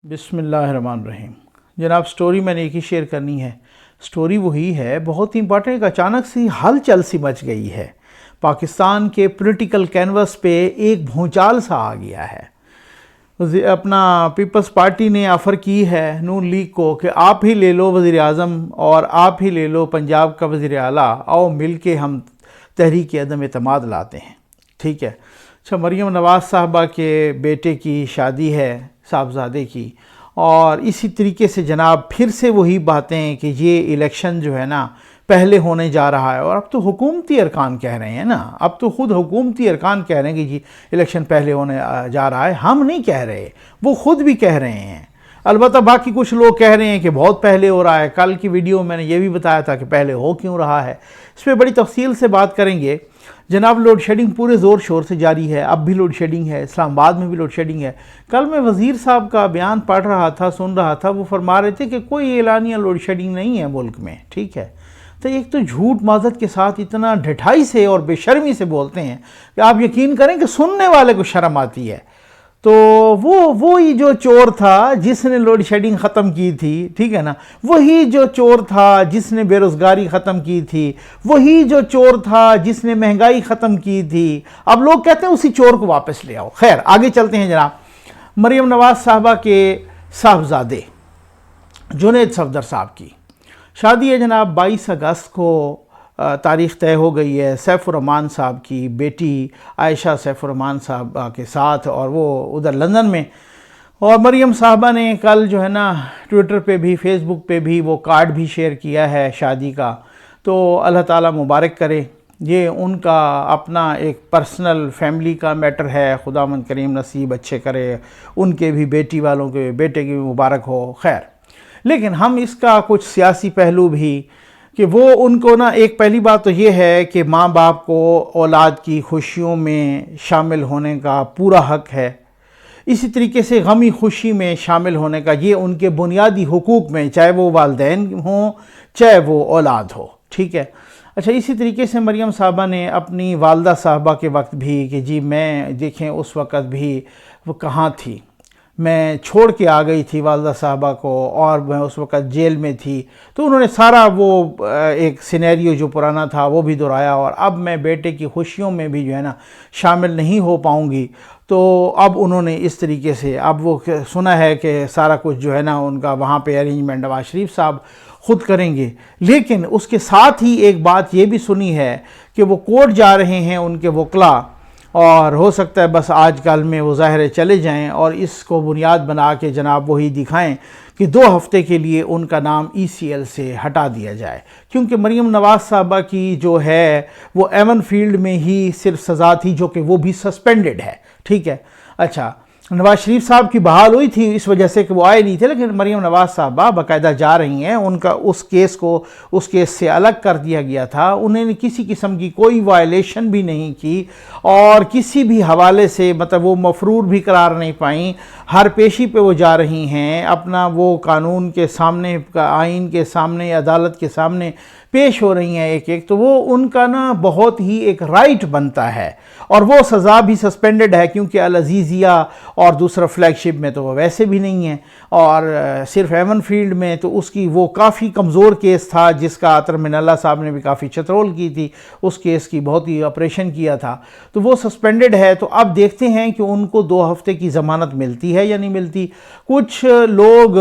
بسم اللہ الرحمن الرحیم۔ جناب سٹوری میں نے ایک ہی شیئر کرنی ہے۔ سٹوری وہی ہے، بہت ہی امپورٹنٹ، اچانک سی ہلچل سی مچ گئی ہے۔ پاکستان کے پولیٹیکل کینوس پہ ایک بھونچال سا آ گیا ہے۔ اپنا پیپلز پارٹی نے آفر کی ہے نون لیگ کو کہ آپ ہی لے لو وزیر اعظم اور آپ ہی لے لو پنجاب کا وزیر اعلیٰ، آؤ مل کے ہم تحریک عدم اعتماد لاتے ہیں۔ ٹھیک ہے۔ اچھا، مریم نواز صاحبہ کے بیٹے کی شادی ہے، صاحبزادے کی، اور اسی طریقے سے جناب پھر سے وہی باتیں کہ یہ الیکشن جو ہے نا پہلے ہونے جا رہا ہے، اور اب تو حکومتی ارکان کہہ رہے ہیں نا، اب تو خود حکومتی ارکان کہہ رہے ہیں کہ جی الیکشن پہلے ہونے جا رہا ہے، ہم نہیں کہہ رہے، وہ خود بھی کہہ رہے ہیں۔ البتہ باقی کچھ لوگ کہہ رہے ہیں کہ بہت پہلے ہو رہا ہے۔ کل کی ویڈیو میں نے یہ بھی بتایا تھا کہ پہلے ہو کیوں رہا ہے، اس پہ بڑی تفصیل سے بات کریں گے۔ جناب لوڈ شیڈنگ پورے زور شور سے جاری ہے، اب بھی لوڈ شیڈنگ ہے، اسلام آباد میں بھی لوڈ شیڈنگ ہے۔ کل میں وزیر صاحب کا بیان پڑھ رہا تھا، سن رہا تھا، وہ فرما رہے تھے کہ کوئی اعلانیہ لوڈ شیڈنگ نہیں ہے ملک میں۔ ٹھیک ہے، تو ایک تو جھوٹ معذرت کے ساتھ اتنا ڈھٹائی سے اور بے شرمی سے بولتے ہیں کہ آپ یقین کریں کہ سننے والے کو شرم آتی ہے۔ تو وہی جو چور تھا جس نے لوڈ شیڈنگ ختم کی تھی، ٹھیک ہے نا، وہی جو چور تھا جس نے بے روزگاری ختم کی تھی، وہی جو چور تھا جس نے مہنگائی ختم کی تھی، اب لوگ کہتے ہیں اسی چور کو واپس لے آؤ۔ خیر، آگے چلتے ہیں جناب۔ مریم نواز صاحبہ کے صاحبزادے جنید صفدر صاحب کی شادی ہے جناب، 22 اگست کو تاریخ طے ہو گئی ہے سیف الرحمان صاحب کی بیٹی عائشہ سیف الرحمان صاحب کے ساتھ، اور وہ ادھر لندن میں۔ اور مریم صاحبہ نے کل جو ہے نا ٹویٹر پہ بھی فیس بک پہ بھی وہ کارڈ بھی شیئر کیا ہے شادی کا، تو اللہ تعالیٰ مبارک کرے۔ یہ ان کا اپنا ایک پرسنل فیملی کا میٹر ہے، خداوند کریم نصیب اچھے کرے، ان کے بھی بیٹی والوں کے بیٹے کی بھی مبارک ہو۔ خیر، لیکن ہم اس کا کچھ سیاسی پہلو بھی کہ وہ ان کو نا، ایک پہلی بات تو یہ ہے کہ ماں باپ کو اولاد کی خوشیوں میں شامل ہونے کا پورا حق ہے، اسی طریقے سے غمی خوشی میں شامل ہونے کا یہ ان کے بنیادی حقوق میں، چاہے وہ والدین ہوں چاہے وہ اولاد ہو۔ ٹھیک ہے۔ اچھا، اسی طریقے سے مریم صاحبہ نے اپنی والدہ صاحبہ کے وقت بھی کہ جی میں دیکھیں اس وقت بھی وہ کہاں تھی، میں چھوڑ کے آ گئی تھی والدہ صاحبہ کو، اور میں اس وقت جیل میں تھی، تو انہوں نے سارا وہ ایک سینیریو جو پرانا تھا وہ بھی دہرایا، اور اب میں بیٹے کی خوشیوں میں بھی جو ہے نا شامل نہیں ہو پاؤں گی۔ تو اب انہوں نے اس طریقے سے اب وہ سنا ہے کہ سارا کچھ جو ہے نا ان کا وہاں پہ ارینجمنٹ نواز شریف صاحب خود کریں گے، لیکن اس کے ساتھ ہی ایک بات یہ بھی سنی ہے کہ وہ کورٹ جا رہے ہیں ان کے وکلاء، اور ہو سکتا ہے بس آج کل میں وہ ظاہر چلے جائیں اور اس کو بنیاد بنا کے جناب وہی دکھائیں کہ 2 ہفتے کے لیے ان کا نام ECL سے ہٹا دیا جائے، کیونکہ مریم نواز صاحبہ کی جو ہے وہ ایون فیلڈ میں ہی صرف سزا تھی جو کہ وہ بھی سسپینڈڈ ہے۔ ٹھیک ہے۔ اچھا، نواز شریف صاحب کی بحال ہوئی تھی اس وجہ سے کہ وہ آئے نہیں تھے، لیکن مریم نواز صاحبہ باقاعدہ جا رہی ہیں، ان کا اس کیس سے الگ کر دیا گیا تھا، انہوں نے کسی قسم کی کوئی وائلیشن بھی نہیں کی، اور کسی بھی حوالے سے مطلب وہ مفرور بھی قرار نہیں پائیں، ہر پیشی پہ وہ جا رہی ہیں، اپنا وہ قانون کے سامنے، آئین کے سامنے، عدالت کے سامنے پیش ہو رہی ہیں ایک ایک، تو وہ ان کا نا بہت ہی ایک رائٹ بنتا ہے، اور وہ سزا بھی سسپینڈڈ ہے کیونکہ العزیزیہ اور دوسرا فلیگ شپ میں تو وہ ویسے بھی نہیں ہے، اور صرف ایون فیلڈ میں تو اس کی وہ کافی کمزور کیس تھا جس کا عطر من اللہ صاحب نے بھی کافی چترول کی تھی، اس کیس کی بہت ہی آپریشن کیا تھا، تو وہ سسپینڈڈ ہے۔ تو اب دیکھتے ہیں کہ ان کو 2 ہفتے کی ضمانت ملتی ہے یا نہیں ملتی۔ کچھ لوگ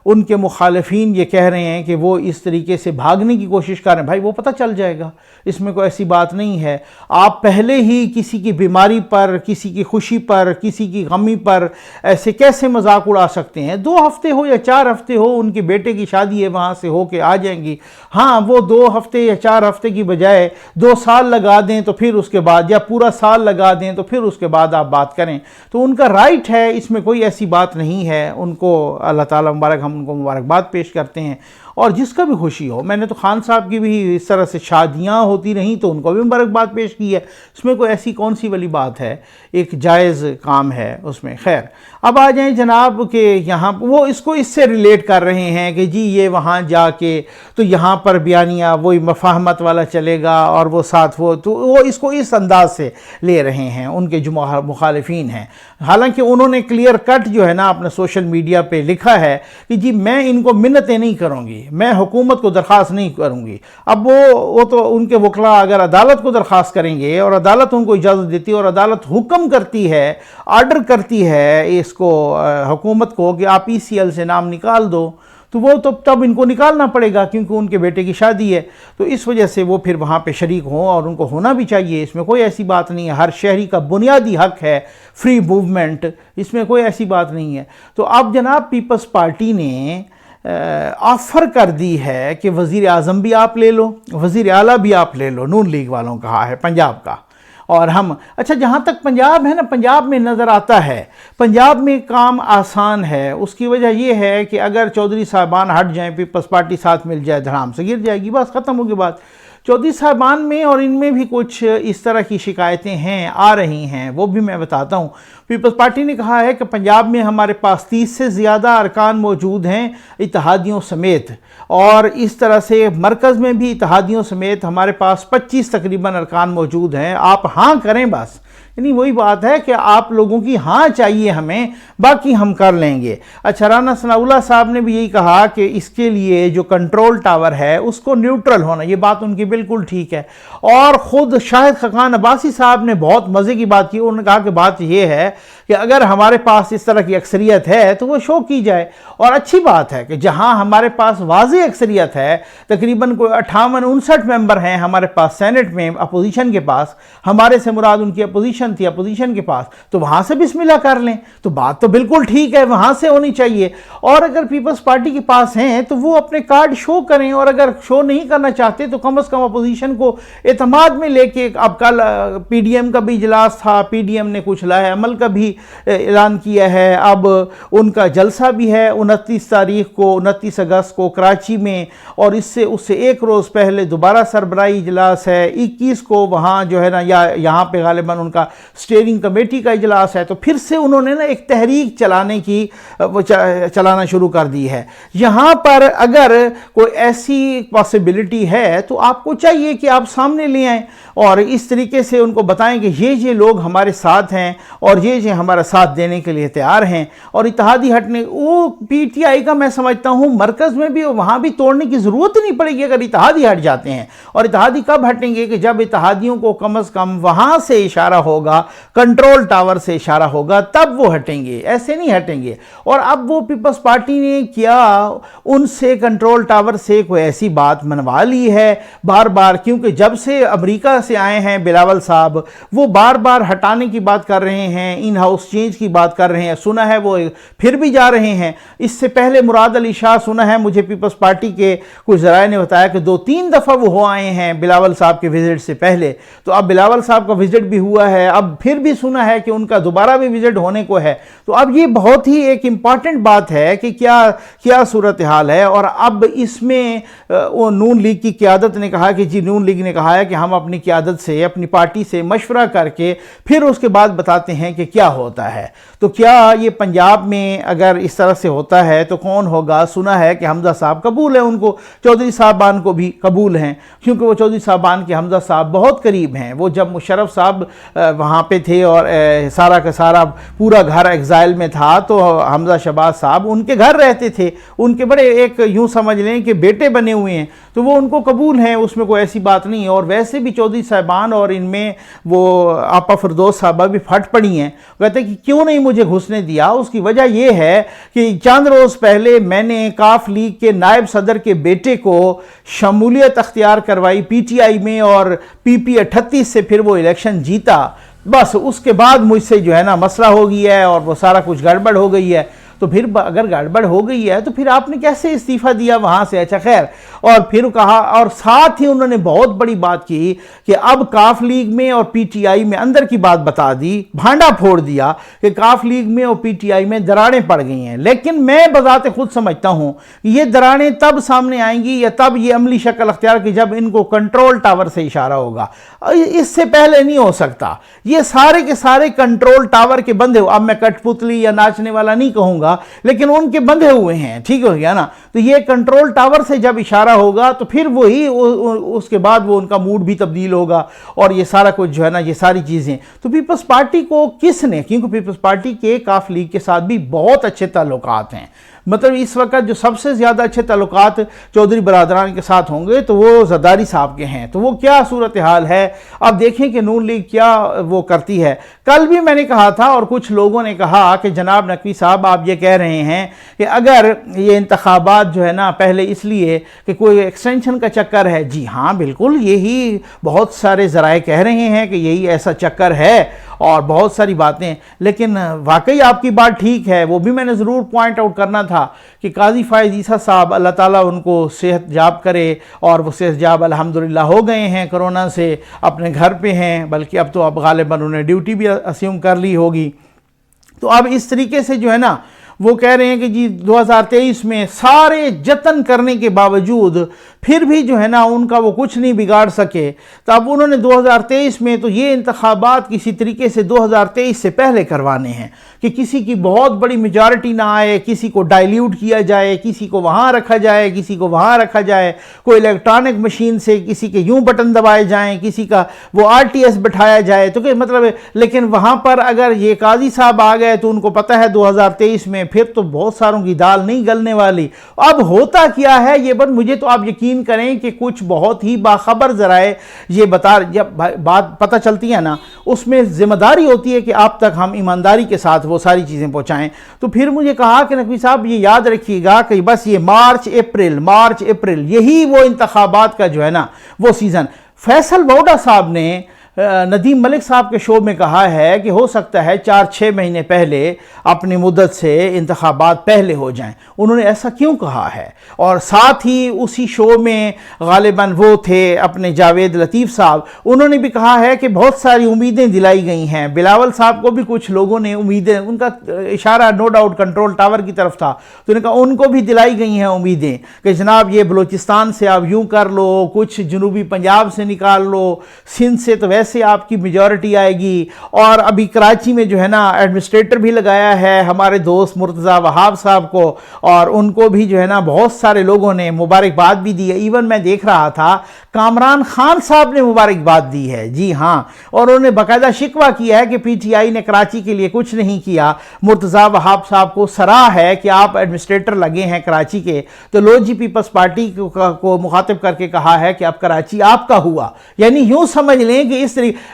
ان کے مخالفین یہ کہہ رہے ہیں کہ وہ اس طریقے سے بھاگنے کی کوشش کر رہے ہیں، بھائی وہ پتہ چل جائے گا، اس میں کوئی ایسی بات نہیں ہے۔ آپ پہلے ہی کسی کی بیماری پر، کسی کی خوشی پر، کسی کی غمی پر ایسے کیسے مذاق اڑا سکتے ہیں؟ 2 ہفتے ہو یا 4 ہفتے ہو، ان کے بیٹے کی شادی ہے، وہاں سے ہو کے آ جائیں گی۔ ہاں، وہ 2 ہفتے یا 4 ہفتے کی بجائے 2 سال لگا دیں تو پھر اس کے بعد، یا پورا سال لگا دیں تو پھر اس کے بعد آپ بات کریں، تو ان کا رائٹ ہے، اس میں کوئی ایسی بات نہیں ہے۔ ان کو اللہ تعالیٰ مبارک، ہم ان کو مبارکباد پیش کرتے ہیں، اور جس کا بھی خوشی ہو. میں نے تو خان صاحب کی بھی اس طرح سے شادیاں ہوتی رہیں تو ان کو بھی مبارکباد پیش کی ہے. اس میں کوئی ایسی کون سی والی بات ہے, ایک جائز کام ہے اس میں. خیر, اب آ جائیں جناب کہ یہاں وہ اس کو اس سے ریلیٹ کر رہے ہیں کہ جی یہ وہاں جا کے تو یہاں پر بیانیہ وہی مفاہمت والا چلے گا اور وہ ساتھ وہ اس کو اس انداز سے لے رہے ہیں ان کے جو مخالفین ہیں. حالانکہ انہوں نے کلیئر کٹ جو ہے نا اپنے سوشل میڈیا پہ لکھا ہے کہ جی میں ان کو منتیں نہیں کروں گی, میں حکومت کو درخواست نہیں کروں گی. اب وہ تو ان کے وکلاء اگر عدالت کو درخواست کریں گے اور عدالت ان کو اجازت دیتی ہے اور عدالت حکم کرتی ہے, آرڈر کرتی ہے اس کو حکومت کو کہ آپ ECL سے نام نکال دو, تو وہ تو تب ان کو نکالنا پڑے گا کیونکہ ان کے بیٹے کی شادی ہے. تو اس وجہ سے وہ پھر وہاں پہ شریک ہوں اور ان کو ہونا بھی چاہیے. اس میں کوئی ایسی بات نہیں ہے, ہر شہری کا بنیادی حق ہے فری موومنٹ, اس میں کوئی ایسی بات نہیں ہے. تو اب جناب پیپلز پارٹی نے آفر کر دی ہے کہ وزیر اعظم بھی آپ لے لو, وزیر اعلیٰ بھی آپ لے لو. نون لیگ والوں کہا ہے پنجاب کا. اور ہم اچھا جہاں تک پنجاب ہے نا, پنجاب میں نظر آتا ہے پنجاب میں کام آسان ہے. اس کی وجہ یہ ہے کہ اگر چودھری صاحبان ہٹ جائیں, پیپلز پارٹی ساتھ مل جائے, دھڑام سے گر جائے گی, بس ختم ہوگی بات. چودھری صاحبان میں اور ان میں بھی کچھ اس طرح کی شکایتیں ہیں, آ رہی ہیں, وہ بھی میں بتاتا ہوں. پیپلز پارٹی نے کہا ہے کہ پنجاب میں ہمارے پاس 30 سے زیادہ ارکان موجود ہیں اتحادیوں سمیت, اور اس طرح سے مرکز میں بھی اتحادیوں سمیت ہمارے پاس 25 تقریباً ارکان موجود ہیں. آپ ہاں کریں بس, یعنی وہی بات ہے کہ آپ لوگوں کی ہاں چاہیے ہمیں, باقی ہم کر لیں گے. اچھا, رانا ثناء اللہ صاحب نے بھی یہی کہا کہ اس کے لیے جو کنٹرول ٹاور ہے اس کو نیوٹرل ہونا, یہ بات ان کی بالکل ٹھیک ہے. اور خود شاہد خاقان عباسی صاحب نے بہت مزے کی بات کی. انہوں نے کہا کہ بات یہ ہے کہ اگر ہمارے پاس اس طرح کی اکثریت ہے تو وہ شو کی جائے. اور اچھی بات ہے کہ جہاں ہمارے پاس واضح اکثریت ہے, تقریباً کوئی 58-59 ممبر ہیں ہمارے پاس سینٹ میں اپوزیشن کے پاس, ہمارے سے مراد ان کی اپوزیشن تھی, اپوزیشن کے پاس, تو وہاں سے بسم اللہ کر لیں. تو بات تو بالکل ٹھیک ہے, وہاں سے ہونی چاہیے. اور اگر پیپلز پارٹی کے پاس ہیں تو وہ اپنے کارڈ شو کریں, اور اگر شو نہیں کرنا چاہتے تو کم از کم اپوزیشن کو اعتماد میں لے کے. اب کل PDM کا بھی اجلاس تھا, PDM نے کچھ لائحہ عمل کا بھی اعلان کیا ہے. اب ان کا جلسہ بھی ہے 29 تاریخ کو, 29 اگست کو کراچی میں, اور اس سے ایک روز پہلے دوبارہ سربراہی اجلاس ہے 21 کو وہاں جو ہے نا, یا یہاں پہ غالباً ان کا اسٹیئرنگ کمیٹی کا اجلاس ہے. تو پھر سے انہوں نے نا ایک تحریک چلانا شروع کر دی ہے. یہاں پر اگر کوئی ایسی پاسبلٹی ہے تو آپ کو چاہیے کہ آپ سامنے لے آئیں اور اس طریقے سے ان کو بتائیں کہ یہ لوگ ہمارے ساتھ ہیں اور یہ ہمارا ساتھ دینے کے لیے تیار ہیں. اور اتحادی ہٹنے, وہ PTI کا میں سمجھتا ہوں مرکز میں بھی وہاں بھی توڑنے کی ضرورت نہیں پڑے گی اگر اتحادی ہٹ جاتے ہیں. اور اتحادی کب ہٹیں گے کہ جب اتحادیوں کو کم از کم وہاں سے اشارہ ہوگا, کنٹرول ٹاور سے اشارہ ہوگا, تب وہ ہٹیں گے, ایسے نہیں ہٹیں گے. اور اب وہ پیپلز پارٹی نے کیا ان سے کنٹرول ٹاور سے کوئی ایسی بات منوا لی ہے بار بار, کیونکہ جب سے امریکہ سے آئے ہیں بلاول صاحب وہ بار بار ہٹانے کی بات کر رہے ہیں, ان ہاؤس چینج کی بات کر رہے ہیں. سنا ہے وہ پھر بھی جا رہے ہیں. اس سے پہلے مراد علی شاہ, سنا ہے مجھے پیپلز پارٹی کے کچھ ذرائع نے بتایا کہ 2-3 دفعہ وہ ہو آئے ہیں بلاول صاحب کے وزٹ سے پہلے. تو اب بلاول صاحب کا وزٹ بھی ہوا ہے, اب پھر بھی سنا ہے کہ ان کا دوبارہ بھی وزٹ ہونے کو ہے. تو اب یہ بہت ہی ایک امپارٹنٹ بات ہے کہ کیا صورتحال ہے. اور اب اس میں وہ نون لیگ کی قیادت نے کہا کہ نون لیگ نے کہا ہے کہ ہم اپنی قیادت سے, اپنی پارٹی سے مشورہ کر کے پھر اس کے بعد بتاتے ہیں کہ کیا ہوتا ہے. تو کیا یہ پنجاب میں اگر اس طرح سے ہوتا ہے تو کون ہوگا؟ سنا ہے کہ حمزہ صاحب قبول ہیں ان کو, چودھری صاحبان کو بھی قبول ہیں, کیونکہ وہ چودھری صاحبان کے حمزہ صاحب بہت قریب ہیں. وہ جب مشرف صاحب وہاں پہ تھے اور سارا کا سارا پورا گھر ایگزائل میں تھا تو حمزہ شہباز صاحب ان کے گھر رہتے تھے, ان کے بڑے ایک یوں سمجھ لیں کہ بیٹے بنے ہوئے ہیں. تو وہ ان کو قبول ہیں, اس میں کوئی ایسی بات نہیں ہے. اور ویسے بھی چودھری صاحبان اور ان میں وہ آپا فردوس صاحبہ بھی پھٹ پڑی ہیں. کہتے ہیں کہ کیوں نہیں مجھے گھسنے دیا. اس کی وجہ یہ ہے کہ چند روز پہلے میں نے کاف لیگ کے نائب صدر کے بیٹے کو شمولیت اختیار کروائی PTI میں, اور PP 38 سے پھر وہ الیکشن جیتا. بس اس کے بعد مجھ سے جو ہے نا مسئلہ ہو گیا ہے اور وہ سارا کچھ گڑبڑ ہو گئی ہے. تو تو پھر اگر گڑبڑ ہو گئی ہے تو پھر آپ نے کیسے استعفیٰ دیا وہاں سے؟ اچھا خیر، اور پھر کہا، اور ساتھ ہی انہوں نے بہت بڑی بات کی کہ اب کاف لیگ میں اور پی ٹی آئی میں اندر کی بات بتا دی، بھانڈا پھوڑ دیا کہ کاف لیگ میں اور پی ٹی آئی میں دراڑیں پڑ گئی ہیں۔ لیکن میں بذات خود سمجھتا ہوں یہ دراڑیں تب سامنے آئیں گی یا تب یہ عملی شکل اختیار کی جب ان کو کنٹرول ٹاور سے اشارہ ہوگا، اس سے پہلے نہیں ہو سکتا۔ یہ سارے کے سارے کنٹرول ٹاور کے بندھے، اب میں کٹ پتلی یا ناچنے والا نہیں کہوں گا، لیکن ان کے بندھے ہوئے ہیں، ٹھیک ہو گیا نا؟ تو یہ کنٹرول ٹاور سے جب اشارہ ہوگا تو پھر وہی اس کے بعد وہ ان کا موڈ بھی تبدیل ہوگا اور یہ سارا کچھ جو ہے نا، یہ ساری چیزیں تو پیپلز پارٹی کو کس نے، کیونکہ پیپلز پارٹی کے کاف لیگ کے ساتھ بھی بہت اچھے تعلقات ہیں، مطلب اس وقت جو سب سے زیادہ اچھے تعلقات چودھری برادران کے ساتھ ہوں گے تو وہ زرداری صاحب کے ہیں۔ تو وہ کیا صورتحال ہے، اب دیکھیں کہ نون لیگ کیا وہ کرتی ہے۔ کل بھی میں نے کہا تھا اور کچھ لوگوں نے کہا کہ جناب نقوی صاحب آپ یہ کہہ رہے ہیں کہ اگر یہ انتخابات جو ہے نا پہلے اس لیے کہ کوئی ایکسٹینشن کا چکر ہے، جی ہاں بالکل، یہی بہت سارے ذرائع کہہ رہے ہیں کہ یہی ایسا چکر ہے اور بہت ساری باتیں، لیکن واقعی آپ کی بات ٹھیک ہے۔ وہ بھی میں نے ضرور پوائنٹ آؤٹ کرنا تھا کہ قاضی فائز عیسیٰ صاحب، اللہ تعالیٰ ان کو صحت یاب کرے، اور وہ صحت یاب الحمدللہ ہو گئے ہیں، کرونا سے اپنے گھر پہ ہیں، بلکہ اب تو اب غالباً انہیں ڈیوٹی بھی اسیوم کر لی ہوگی۔ تو اب اس طریقے سے جو ہے نا وہ کہہ رہے ہیں کہ جی 2023 میں سارے جتن کرنے کے باوجود پھر بھی جو ہے نا ان کا وہ کچھ نہیں بگاڑ سکے، تو اب انہوں نے 2023 میں تو یہ انتخابات کسی طریقے سے 2023 سے پہلے کروانے ہیں کہ کسی کی بہت بڑی میجارٹی نہ آئے، کسی کو ڈائلیوٹ کیا جائے، کسی کو وہاں رکھا جائے، کسی کو وہاں رکھا جائے، کوئی الیکٹرانک مشین سے کسی کے یوں بٹن دبائے جائیں، کسی کا وہ RTS بٹھایا جائے، تو کہ مطلب لیکن وہاں پر اگر یہ قاضی صاحب آ گئے تو ان کو پتہ ہے 2023 میں پھر تو بہت ساروں کی دال نہیں گلنے والی۔ اب ہوتا کیا ہے یہ بات مجھے تو آپ یقین کریں کہ کچھ بہت ہی باخبر ذرائع یہ جب بات پتہ چلتی ہے نا، اس میں ذمہ داری ہوتی ہے کہ آپ تک ہم ایمانداری کے ساتھ وہ ساری چیزیں پہنچائیں۔ تو پھر مجھے کہا کہ نقوی صاحب یہ یاد رکھیے گا کہ بس یہ مارچ اپریل یہی وہ انتخابات کا جو ہے نا وہ سیزن۔ فیصل ووڈا صاحب نے ندیم ملک صاحب کے شو میں کہا ہے کہ ہو سکتا ہے 4-6 مہینے پہلے اپنی مدت سے انتخابات پہلے ہو جائیں۔ انہوں نے ایسا کیوں کہا ہے؟ اور ساتھ ہی اسی شو میں غالباً وہ تھے اپنے جاوید لطیف صاحب، انہوں نے بھی کہا ہے کہ بہت ساری امیدیں دلائی گئی ہیں۔ بلاول صاحب کو بھی کچھ لوگوں نے امیدیں، ان کا اشارہ نو ڈاؤٹ کنٹرول ٹاور کی طرف تھا، تو انہوں نے کہا ان کو بھی دلائی گئی ہیں امیدیں کہ جناب یہ بلوچستان سے آپ یوں کر لو، کچھ جنوبی پنجاب سے نکال لو، سندھ سے تو ویسے آپ کی میجورٹی آئے گی، اور ابھی کراچی میں جو ہے نا ایڈمنسٹریٹر بھی لگایا ہے ہمارے دوست مرتضیٰ وہاب صاحب کو، اور ان کو بھی جو ہے نا بہت سارے لوگوں نے مبارکباد بھی دی ہے۔ ایون میں دیکھ رہا تھا کامران خان صاحب نے مبارکباد دی ہے، جی ہاں، اور انہوں نے باقاعدہ شکوہ کیا ہے کہ پی ٹی آئی نے کراچی کے لیے کچھ نہیں کیا۔ مرتضیٰ وہاب صاحب کو سراہ ہے کہ آپ ایڈمنسٹریٹر لگے ہیں کراچی کے، تو لو جی پیپلز پارٹی کو مخاطب کر کے کہا ہے کہ اب کراچی آپ کا ہوا، یعنی یوں سمجھ لیں کہ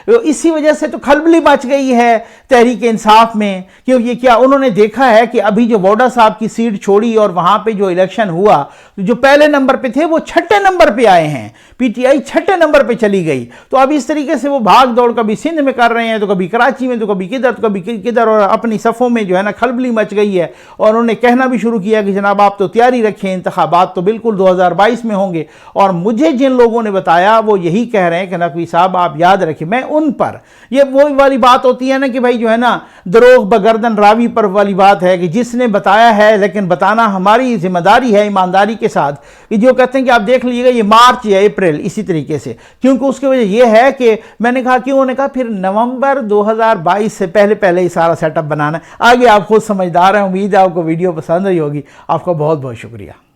اسی وجہ سے تو کھلبلی مچ گئی ہے تحریک انصاف میں، کیونکہ یہ کیا انہوں نے دیکھا ہے کہ ابھی جو ووڈا صاحب کی سیٹ چھوڑی اور وہاں پہ جو الیکشن ہوا، جو پہلے نمبر پہ تھے وہ 6 نمبر پہ آئے ہیں، پی ٹی آئی 6 نمبر پہ چلی گئی۔ تو اب اس طریقے سے وہ بھاگ دوڑ کبھی سندھ میں کر رہے ہیں، تو کبھی کراچی میں، تو کبھی کدھر، تو کبھی کدھر، اور اپنی صفوں میں جو ہے نا کھلبلی مچ گئی ہے۔ اور انہوں نے کہنا بھی شروع کیا کہ جناب آپ تو تیاری رکھیں، انتخابات تو بالکل 2022 میں ہوں گے۔ اور مجھے جن لوگوں نے بتایا وہ یہی کہہ رہے ہیں کہ نقوی صاحب آپ یاد رکھیں، میں ان پر یہ وہی والی بات ہوتی ہے نا کہ بھائی جو ہے نا دروغ بگردن راوی پر والی بات ہے کہ جس نے بتایا ہے، لیکن بتانا ہماری ذمہ داری ہے ایمانداری کے ساتھ، کہ جو کہتے ہیں کہ آپ دیکھ لیجیے گا یہ مارچ یا اپریل اسی طریقے سے، کیونکہ اس کی وجہ یہ ہے کہ میں نے کہا کہ انہوں نے کہا پھر نومبر 2022 سے پہلے ہی سارا سیٹ اپ بنانا ہے۔ آگے آپ خود سمجھدار ہیں، امید ہے آپ کو ویڈیو پسند آئی ہوگی۔ آپ کا بہت بہت شکریہ۔